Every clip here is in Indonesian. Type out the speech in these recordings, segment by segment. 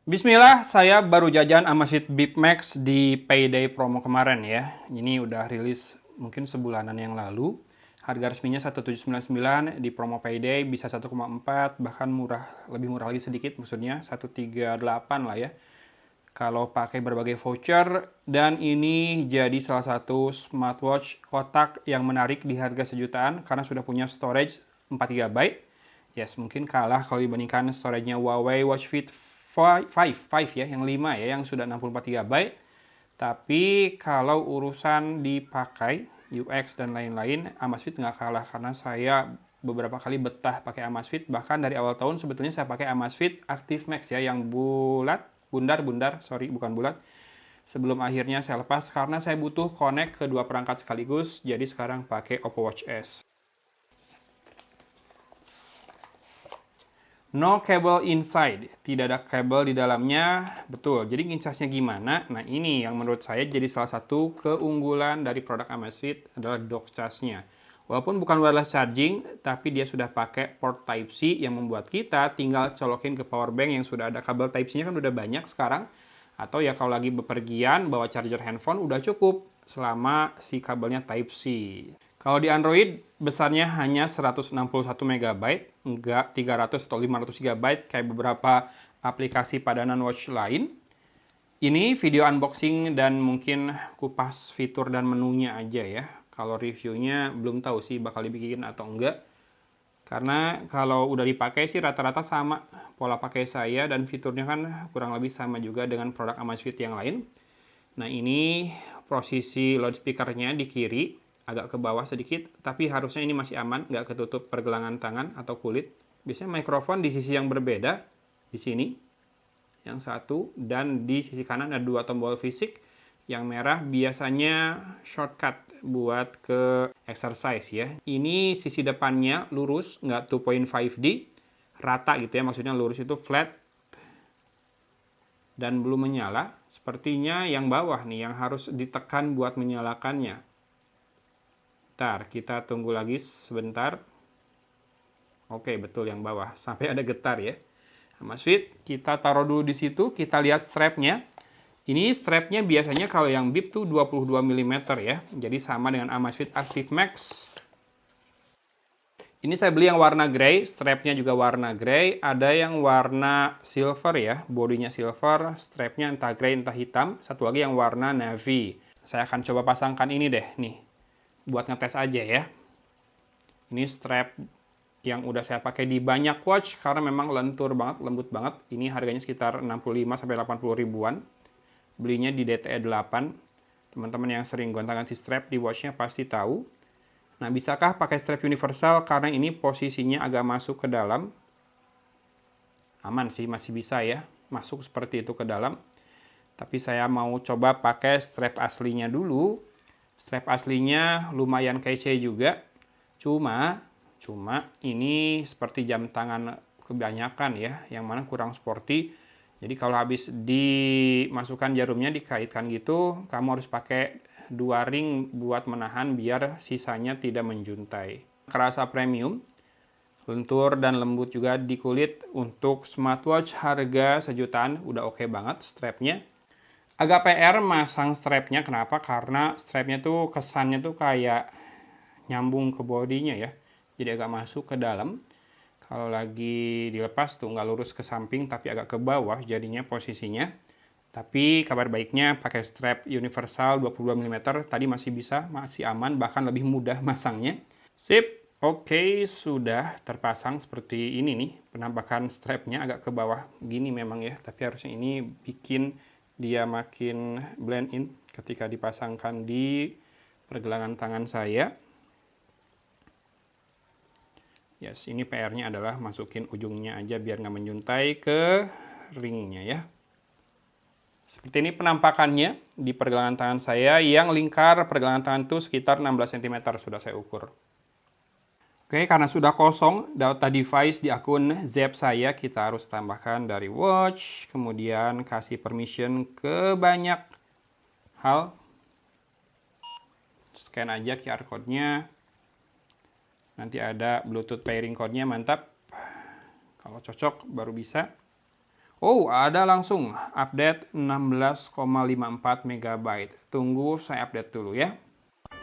Bismillah, saya baru jajan Amazfit Bip Max di Payday promo kemarin ya. Ini udah rilis mungkin sebulanan yang lalu. Harga resminya 1.799, di promo Payday bisa 1,4, bahkan murah, lebih murah lagi sedikit, maksudnya 138 lah ya. Kalau pakai berbagai voucher, dan ini jadi salah satu smartwatch kotak yang menarik di harga sejutaan karena sudah punya storage 4 GB. Yes, mungkin kalah kalau dibandingkan storage-nya Huawei Watch Fit 5 ya, yang 5 ya, yang sudah 64 GB. Tapi kalau urusan dipakai, UX dan lain-lain, Amazfit nggak kalah karena saya beberapa kali betah pakai Amazfit. Bahkan dari awal tahun sebetulnya saya pakai Amazfit Active Max ya, yang bulat, bundar, sorry bukan bulat. Sebelum akhirnya saya lepas karena saya butuh connect ke dua perangkat sekaligus, jadi sekarang pakai Oppo Watch S. No cable inside, tidak ada kabel di dalamnya, betul. Jadi ngincasnya gimana? Nah ini yang menurut saya jadi salah satu keunggulan dari produk Amazfit adalah dock charge-nya. Walaupun bukan wireless charging, tapi dia sudah pakai port Type-C yang membuat kita tinggal colokin ke power bank yang sudah ada kabel Type-C-nya kan udah banyak sekarang. Atau ya kalau lagi bepergian bawa charger handphone udah cukup selama si kabelnya Type-C. Kalau di Android, besarnya hanya 161 MB, nggak 300 atau 500 GB kayak beberapa aplikasi padanan watch lain. Ini video unboxing dan mungkin kupas fitur dan menunya aja ya. Kalau reviewnya belum tahu sih bakal dibikin atau enggak. Karena kalau udah dipakai sih rata-rata sama pola pakai saya, dan fiturnya kan kurang lebih sama juga dengan produk Amazfit yang lain. Nah ini posisi loudspeakernya di kiri, agak ke bawah sedikit, tapi harusnya ini masih aman, nggak ketutup pergelangan tangan atau kulit. Biasanya mikrofon di sisi yang berbeda, di sini, yang satu, dan di sisi kanan ada dua tombol fisik. Yang merah biasanya shortcut buat ke exercise ya. Ini sisi depannya lurus, nggak 2.5D, rata gitu ya, maksudnya lurus itu flat, dan belum menyala. Sepertinya yang bawah nih yang harus ditekan buat menyalakannya. Bentar, kita tunggu lagi sebentar. Oke, betul yang bawah. Sampai ada getar ya. Amazfit, kita taruh dulu di situ, kita lihat strapnya. Ini strapnya biasanya kalau yang Bip tuh 22 mm ya. Jadi sama dengan Amazfit Active Max. Ini saya beli yang warna grey, strapnya juga warna grey, ada yang warna silver ya, bodinya silver, strapnya entah grey entah hitam, satu lagi yang warna navy. Saya akan coba pasangkan ini deh, nih, buat ngetes aja ya. Ini strap yang udah saya pakai di banyak watch karena memang lentur banget, lembut banget. Ini harganya sekitar 65-80 ribuan. Belinya di DTE 8. Teman-teman yang sering gonta-ganti strap di watchnya pasti tahu. Nah, bisakah pakai strap universal karena ini posisinya agak masuk ke dalam? Aman sih, masih bisa ya, masuk seperti itu ke dalam. Tapi saya mau coba pakai strap aslinya dulu. Strap aslinya lumayan kece juga. Cuma ini seperti jam tangan kebanyakan ya, yang mana kurang sporty. Jadi kalau habis dimasukkan jarumnya, dikaitkan gitu, kamu harus pakai 2 ring buat menahan biar sisanya tidak menjuntai. Kerasa premium, lentur dan lembut juga di kulit. Untuk smartwatch harga sejutaan udah oke banget strapnya. Agak PR masang strapnya, kenapa? Karena strapnya tuh kesannya tuh kayak nyambung ke bodinya ya. Jadi agak masuk ke dalam. Kalau lagi dilepas tuh nggak lurus ke samping tapi agak ke bawah jadinya posisinya. Tapi kabar baiknya pakai strap universal 22 mm tadi masih bisa, masih aman, bahkan lebih mudah masangnya. Sip, oke, sudah terpasang seperti ini nih. Penampakan strapnya agak ke bawah gini memang ya, tapi harusnya ini bikin dia makin blend in ketika dipasangkan di pergelangan tangan saya. Yes, ini PR-nya adalah masukin ujungnya aja biar nggak menjuntai ke ringnya ya. Seperti ini penampakannya di pergelangan tangan saya, yang lingkar pergelangan tangan itu sekitar 16 cm sudah saya ukur. Oke, karena sudah kosong data device di akun Zep saya, kita harus tambahkan dari watch, kemudian kasih permission ke banyak hal. Scan aja QR code-nya. Nanti ada Bluetooth pairing code-nya, mantap. Kalau cocok baru bisa. Oh, ada langsung update 16,54 MB. Tunggu saya update dulu ya.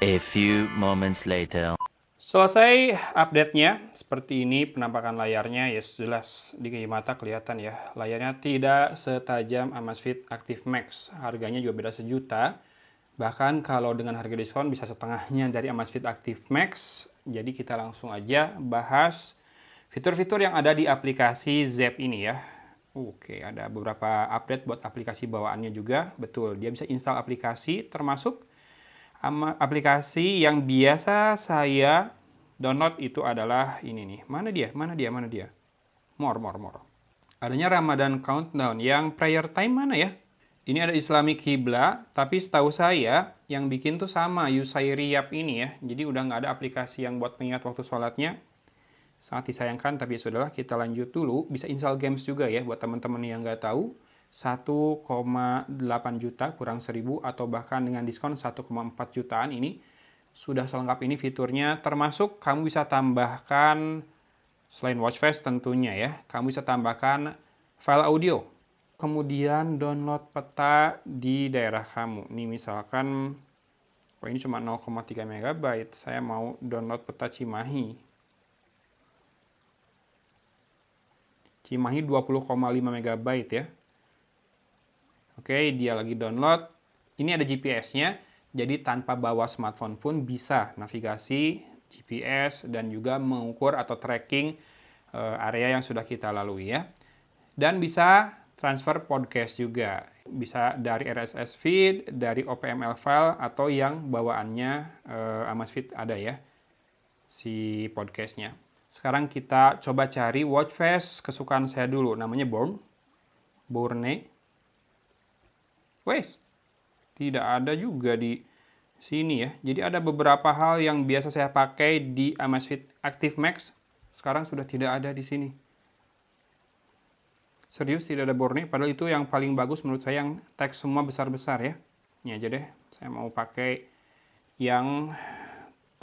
A few moments later. Selesai update-nya, seperti ini penampakan layarnya, ya jelas di mata kelihatan ya. Layarnya tidak setajam Amazfit Active Max, harganya juga beda sejuta. Bahkan kalau dengan harga diskon bisa setengahnya dari Amazfit Active Max. Jadi kita langsung aja bahas fitur-fitur yang ada di aplikasi Zepp ini ya. Oke, ada beberapa update buat aplikasi bawaannya juga. Betul, dia bisa install aplikasi termasuk aplikasi yang biasa saya download itu adalah ini nih. Mana dia? Mana dia? Mana dia? More. Adanya Ramadan Countdown. Yang prayer time mana ya? Ini ada Islamic Qibla, tapi setahu saya yang bikin tuh sama Usairiyap ini ya. Jadi udah nggak ada aplikasi yang buat pengingat waktu sholatnya. Sangat disayangkan, tapi sudahlah kita lanjut dulu. Bisa install games juga ya buat teman-teman yang nggak tahu. 1,8 juta kurang 1000 atau bahkan dengan diskon 1,4 jutaan ini sudah selengkap ini fiturnya, termasuk kamu bisa tambahkan selain watch face tentunya ya, kamu bisa tambahkan file audio. Kemudian download peta di daerah kamu. Nih misalkan, oh ini cuma 0,3 MB, saya mau download peta Cimahi. Cimahi 20,5 MB ya. Oke, dia lagi download. Ini ada GPS-nya, jadi tanpa bawa smartphone pun bisa navigasi, GPS, dan juga mengukur atau tracking area yang sudah kita lalui ya. Dan bisa transfer podcast juga. Bisa dari RSS feed, dari OPML file, atau yang bawaannya Amazfit ada ya, si podcastnya. Sekarang kita coba cari watch face kesukaan saya dulu, namanya Bourne. Wes, tidak ada juga di sini ya. Jadi ada beberapa hal yang biasa saya pakai di Amazfit Active Max, sekarang sudah tidak ada di sini. Serius tidak ada Bourne, padahal itu yang paling bagus menurut saya, yang teks semua besar-besar ya. Ini aja deh, saya mau pakai yang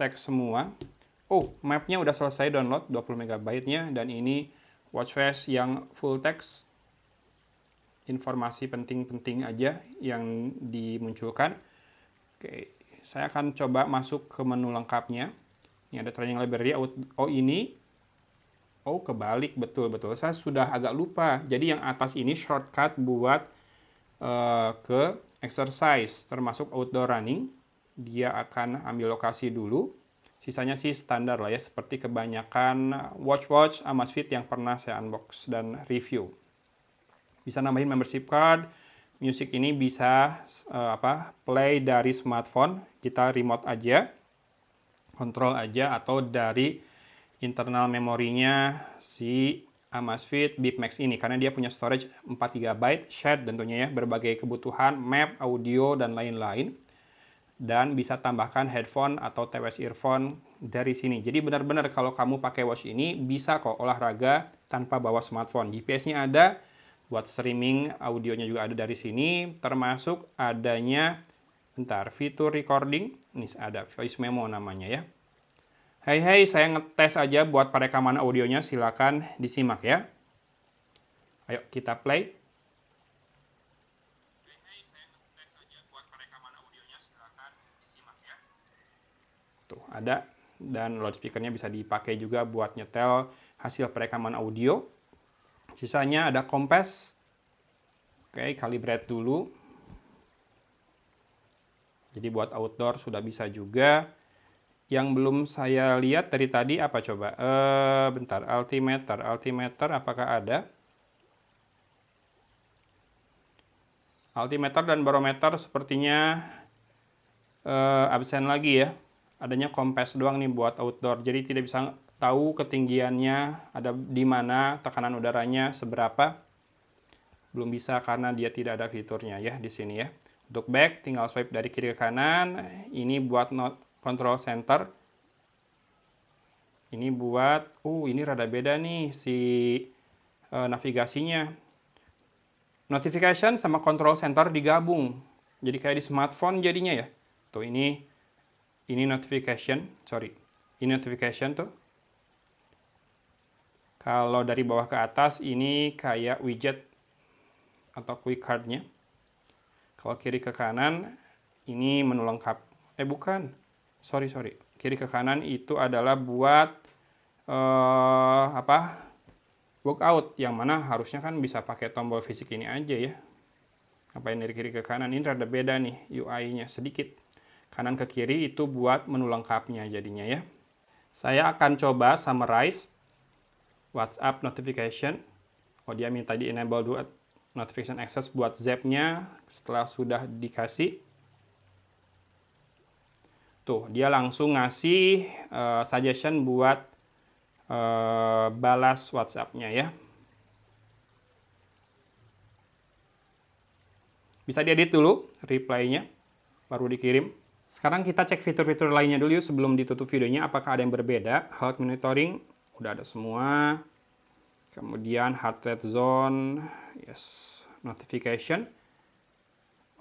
teks semua. Oh, mapnya udah selesai download 20 MB-nya, dan ini watch face yang full text. Informasi penting-penting aja yang dimunculkan. Oke, saya akan coba masuk ke menu lengkapnya. Ini ada training library. Oh ini, oh kebalik, betul-betul. Saya sudah agak lupa. Jadi yang atas ini shortcut buat ke exercise, termasuk outdoor running. Dia akan ambil lokasi dulu. Sisanya sih standar lah ya, seperti kebanyakan watch Amazfit yang pernah saya unbox dan review. Bisa nambahin membership card, music ini bisa play dari smartphone, kita remote aja, kontrol aja, atau dari internal memorinya si Amazfit Bip Max ini, karena dia punya storage 4 GB, shared tentunya ya, berbagai kebutuhan, map, audio, dan lain-lain. Dan bisa tambahkan headphone atau TWS earphone dari sini. Jadi benar-benar kalau kamu pakai watch ini bisa kok olahraga tanpa bawa smartphone. GPS-nya ada, buat streaming audionya juga ada dari sini, termasuk adanya fitur recording. Ini ada voice memo namanya ya. Hai, saya ngetes aja buat perekaman audionya, silakan disimak ya. Ayo kita play. Tuh ada, dan loudspeakernya bisa dipakai juga buat nyetel hasil perekaman audio. Sisanya ada kompas. Oke, calibrate dulu. Jadi buat outdoor sudah bisa juga. Yang belum saya lihat dari tadi apa coba? Bentar, altimeter. Altimeter apakah ada? Altimeter dan barometer sepertinya absen lagi ya. Adanya kompas doang nih buat outdoor. Jadi tidak bisa tahu ketinggiannya ada di mana, tekanan udaranya seberapa. Belum bisa karena dia tidak ada fiturnya ya di sini ya. Untuk back tinggal swipe dari kiri ke kanan. Ini buat control center. Ini buat ini rada beda nih si navigasinya. Notification sama control center digabung. Jadi kayak di smartphone jadinya ya. Tuh ini notification, ini notification tuh. Kalau dari bawah ke atas ini kayak widget atau quick card-nya. Kalau kiri ke kanan, ini menu lengkap. Bukan. Sorry. Kiri ke kanan itu adalah buat workout, yang mana harusnya kan bisa pakai tombol fisik ini aja ya. Ngapain dari kiri ke kanan? Ini rada beda nih UI-nya sedikit. Kanan ke kiri itu buat menu lengkapnya jadinya ya. Saya akan coba summarize WhatsApp notification. Dia minta di enable dulu notification access buat Zap-nya. Setelah sudah dikasih, tuh dia langsung ngasih suggestion buat balas WhatsApp-nya ya. Bisa diedit dulu reply-nya, baru dikirim. Sekarang kita cek fitur-fitur lainnya dulu yuk sebelum ditutup videonya, apakah ada yang berbeda. Health monitoring, udah ada semua. Kemudian heart rate zone, yes, notification.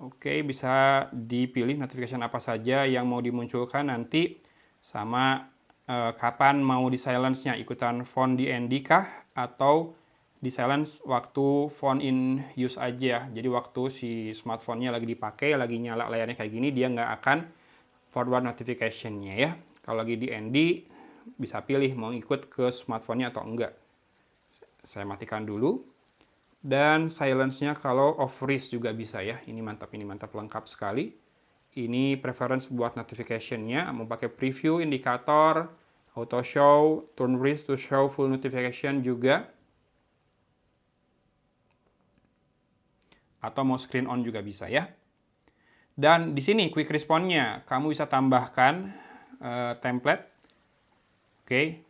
Oke, bisa dipilih notification apa saja yang mau dimunculkan nanti, sama kapan mau di silence-nya, ikutan phone DND kah, atau di silence waktu phone in use aja. Jadi waktu si smartphone-nya lagi dipakai, lagi nyala layarnya kayak gini, dia nggak akan forward notification-nya ya. Kalau lagi di ND, bisa pilih mau ikut ke smartphone-nya atau enggak. Saya matikan dulu. Dan silence-nya kalau off risk juga bisa ya. Ini mantap lengkap sekali. Ini preference buat notification-nya, mau pakai preview, indikator, auto show, turn risk to show full notification juga. Atau mau screen on juga bisa ya. Dan di sini quick response-nya kamu bisa tambahkan template. Oke.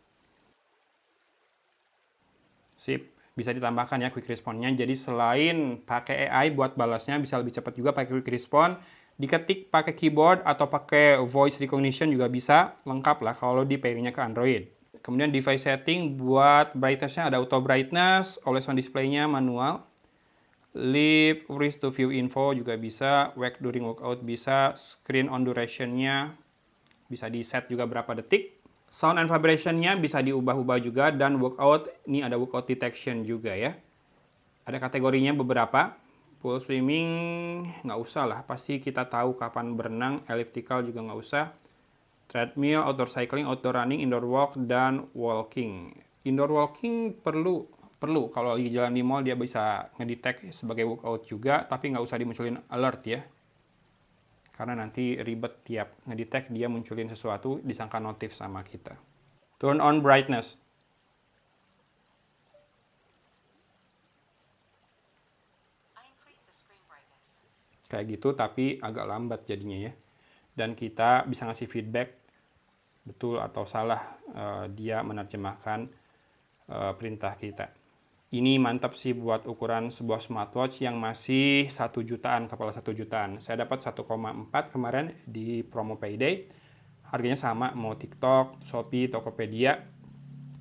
Sip, bisa ditambahkan ya quick response-nya. Jadi selain pakai AI buat balasnya, bisa lebih cepat juga pakai quick response. Diketik pakai keyboard atau pakai voice recognition juga bisa, lengkap lah kalau di pairing-nya ke Android. Kemudian device setting buat brightness-nya ada auto brightness, always on display-nya manual. Leave wrist to view info juga bisa, wake during workout bisa, screen on duration-nya bisa di set juga berapa detik. Sound and vibration-nya bisa diubah-ubah juga, dan workout, ini ada workout detection juga ya. Ada kategorinya beberapa, full swimming nggak usah lah, pasti kita tahu kapan berenang, elliptical juga nggak usah. Treadmill, outdoor cycling, outdoor running, indoor walk, dan walking. Indoor walking perlu kalau lagi jalan di mall dia bisa ngedetect sebagai workout juga, tapi nggak usah dimunculin alert ya, karena nanti ribet tiap ngedetect dia munculin sesuatu disangka notif sama kita. Turn on brightness. Kayak gitu, tapi agak lambat jadinya ya. Dan kita bisa ngasih feedback betul atau salah dia menerjemahkan perintah kita. Ini mantap sih buat ukuran sebuah smartwatch yang masih 1 jutaan, kepala 1 jutaan. Saya dapat 1,4 kemarin di promo payday. Harganya sama, mau TikTok, Shopee, Tokopedia.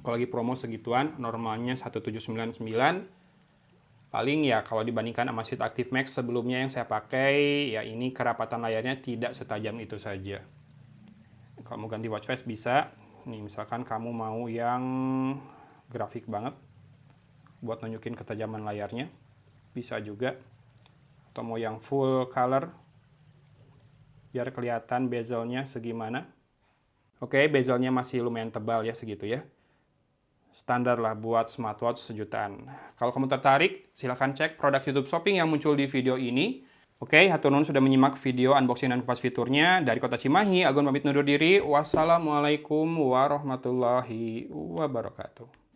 Kalau lagi promo segituan, normalnya 1.799. Paling ya kalau dibandingkan sama Sweet Active Max sebelumnya yang saya pakai, ya ini kerapatan layarnya tidak setajam itu saja. Kalau mau ganti watch face bisa. Nih misalkan kamu mau yang grafik banget, buat nunjukin ketajaman layarnya, bisa juga. Atau mau yang full color, biar kelihatan bezelnya segimana. Oke, bezelnya masih lumayan tebal ya, segitu ya. Standar lah buat smartwatch sejutaan. Kalau kamu tertarik, silahkan cek produk YouTube Shopping yang muncul di video ini. Oke, hatur nuhun sudah menyimak video unboxing dan kupas fiturnya. Dari Kota Cimahi, Agun pamit undur diri. Wassalamualaikum warahmatullahi wabarakatuh.